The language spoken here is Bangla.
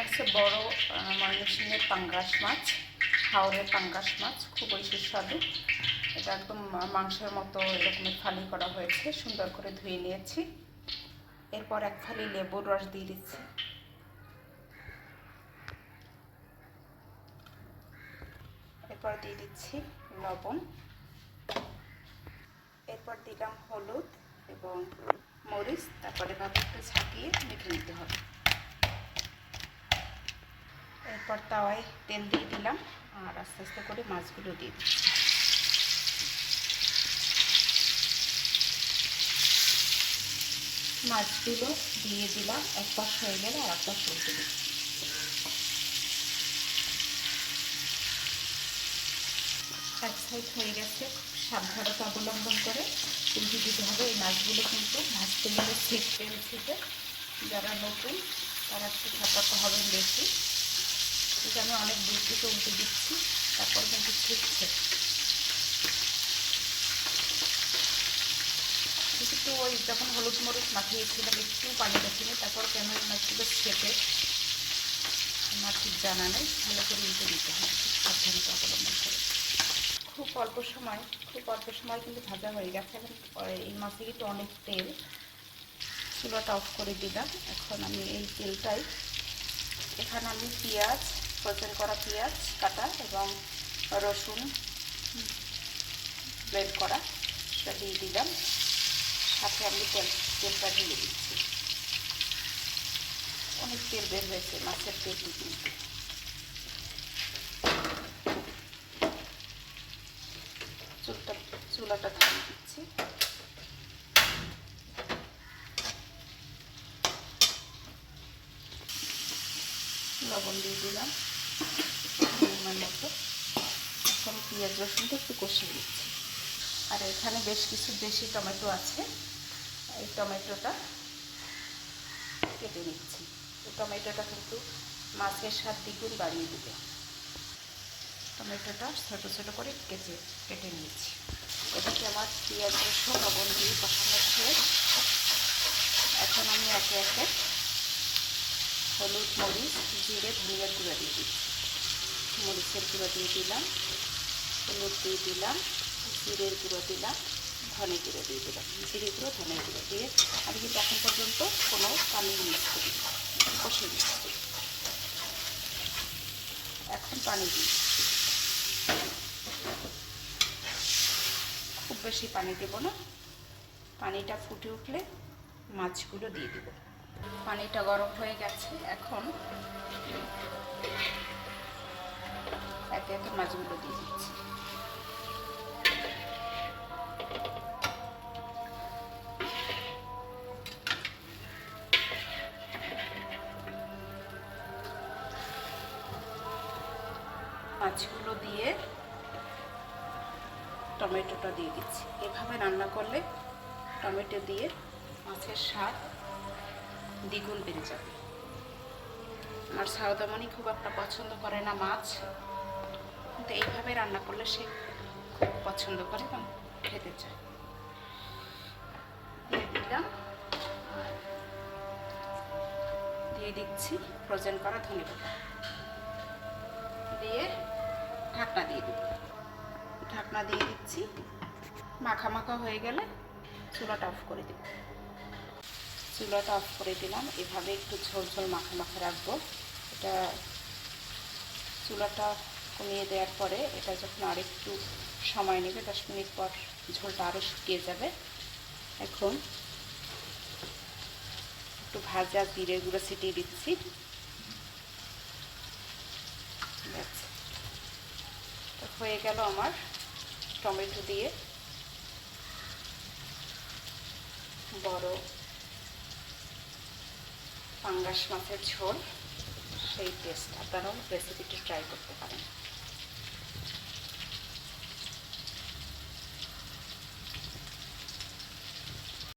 হচ্ছে বড় ময়মনসিংহের পাঙ্গাস মাছ, হাওরের পাঙ্গাস মাছ, খুবই সুস্বাদু। এটা একদম মাংসের মতো এরকমের ফালি করা হয়েছে, সুন্দর করে ধুয়ে নিয়েছি। এরপর এক ফালি লেবুর রস দিয়ে দিচ্ছি। এরপর দিয়ে দিচ্ছি লবণ। এরপর দিলাম হলুদ এবং মরিচ। তারপরে ভাবে একটু ঝাঁকিয়ে মেখে নিতে হবে। এরপর তাওয়ায় তেল দিয়ে দিলাম আর আস্তে আস্তে করে মাছগুলো দিয়ে দিচ্ছি। মাছগুলো দিয়ে দিলাম, এক পাশ হয়ে গেলে আর এক পাশ উল্টে দিচ্ছি। এক সাইড হয়ে গেছে, সাবধানতা অবলম্বন করে উল্টে দিতে হবে। এই মাছগুলো কিন্তু ভাজতে গেলে ছিটতে ছিটে, যারা নতুন তারা একটু সতর্ক হবেন বেশি। এটা আমি অনেক দূর থেকে উল্টে দিচ্ছি, তারপর কিন্তু ছিটছে। কিন্তু ওই যখন হলুদ মরিচ মাখিয়েছিলাম একটু পানি দেখিনি, তারপর কেন মাছগুলো ছেটে আমার ঠিক জানা নেই। ভালো করে উল্টে দিতে হবে, সাবধানতা অবলম্বন করে। খুব অল্প সময় কিন্তু ভাজা হয়ে গেছে। এখন এই মাছে কিন্তু অনেক তেল। চুলাটা অফ করে দিলাম। এখন আমি এই তেলটাই, এখানে আমি পেঁয়াজ, ফ্রোজেন করা পেঁয়াজ কাটা এবং রসুন ব্লেন্ড করা সেটা দিয়ে দিলাম। সাথে আমি তেলটা ঢেলে দিচ্ছি। অনেক তেল বের হয়েছে, মাছের তেল কিন্তু। চুলাটা ধরিয়ে দিচ্ছি। লবণ দিয়ে দিলাম পরিমাণ মতো। এখন পেঁয়াজ রসুনটা একটু কষিয়ে দিচ্ছি। আর এখানে বেশ কিছু দেশি টমেটো আছে, এই টমেটোটা কেটে নিচ্ছি। এই টমেটোটা কিন্তু মাছের স্বাদ দ্বিগুণ বাড়িয়ে দেবে। টমেটোটা ছোটো ছোটো করে কেটে নিয়েছি। এটাকে আমার পেঁয়াজ রসুন লবণ দিয়ে কষানো শেষ। এখন আমি একে একে হলুদ, মরিচ, জিরে, ধনিয়ার গুঁড়ো দিয়ে দিচ্ছি। মরিচের গুঁড়ো দিয়ে দিলাম, হলুদ দিয়ে দিলাম, জিরের গুঁড়ো দিলাম, ধনে গুঁড়ো দিয়ে দিলাম। জিরে গুঁড়ো, ধনে গুঁড়ো দিয়ে আমি কিন্তু এখন পর্যন্ত কোনো পানি মিক্স করি, কষে দিচ্ছি। এখন পানি দিই, খুব বেশি পানি দেব না। পানিটা ফুটে উঠলে মাছগুলো দিয়ে দেব। পানিটা গরম হয়ে গেছে। এখন একে একে মাছগুলো দিয়ে দিচ্ছি। মাছগুলো দিয়ে টমেটোটা দিয়ে দিচ্ছি। এভাবে রান্না করলে টমেটো দিয়ে মাছের স্বাদ দ্বিগুণ বেড়ে যাবে। আমার সাউদামণি খুব একটা পছন্দ করে না মাছ, কিন্তু এইভাবে রান্না করলে সে খুব পছন্দ করে এবং খেতে চায়। দিয়ে দিলাম, দিয়ে দিচ্ছি ফ্রোজেন করা ধনে পাতা দিয়ে ঢাকনা দিয়ে দেব। ঢাকনা দিয়ে দিচ্ছি। মাখা মাখা হয়ে গেলে চুলাটা অফ করে দেব। চুলাটা অফ করে দিলাম। এভাবে একটু ঝোল ঝোল মাখা মাখা রাখবো। এটা চুলাটা কমিয়ে দেওয়ার পরে এটা যখন আরেকটু সময় নেবে, 10 মিনিট পর ঝোলটা আরও শুকিয়ে যাবে। এখন একটু ভাজা জিরে গুঁড়ো ছিটিয়ে দিচ্ছি। হয়ে গেল আমার টমেটো দিয়ে বড় পাঙ্গাস মাছের ঝোল। সেই টেস্ট, আপনারাও রেসিপিটি ট্রাই করতে পারেন।